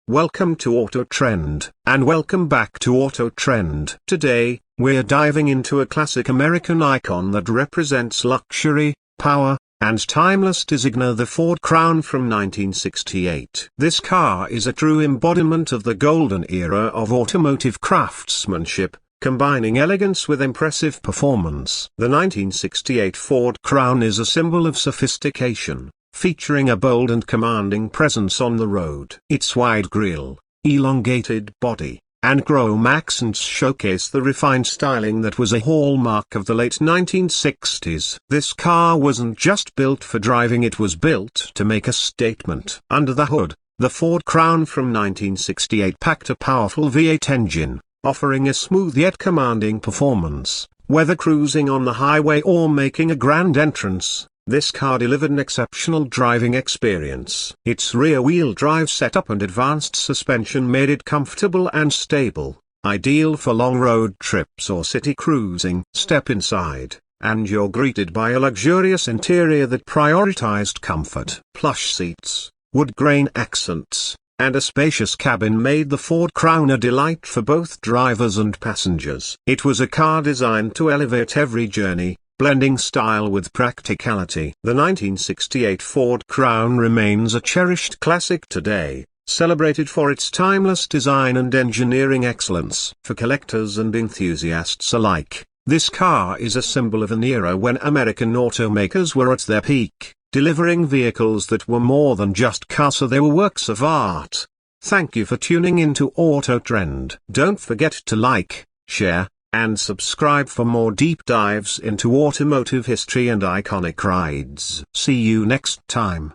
Welcome to Auto Trend, and welcome back to Auto Trend. Today, we're diving into a classic American icon that represents luxury, power, and timeless designer, the Ford Crown from 1968. This car is a true embodiment of the golden era of automotive craftsmanship, combining elegance with impressive performance. The 1968 Ford Crown is a symbol of sophistication, featuring a bold and commanding presence on the road. Its wide grille, elongated body, and chrome accents showcase the refined styling that was a hallmark of the late 1960s. This car wasn't just built for driving, it was built to make a statement. Under the hood, the Ford Crown from 1968 packed a powerful V8 engine, offering a smooth yet commanding performance. Whether cruising on the highway or making a grand entrance, this car delivered an exceptional driving experience. Its rear-wheel drive setup and advanced suspension made it comfortable and stable, ideal for long road trips or city cruising. Step inside, and you're greeted by a luxurious interior that prioritized comfort. Plush seats, wood grain accents, and a spacious cabin made the Ford Crown a delight for both drivers and passengers. It was a car designed to elevate every journey, blending style with practicality. The 1968 Ford Crown remains a cherished classic today, celebrated for its timeless design and engineering excellence. For collectors and enthusiasts alike, this car is a symbol of an era when American automakers were at their peak, delivering vehicles that were more than just cars, they were works of art. Thank you for tuning into Auto Trend. Don't forget to like, share, and subscribe for more deep dives into automotive history and iconic rides. See you next time.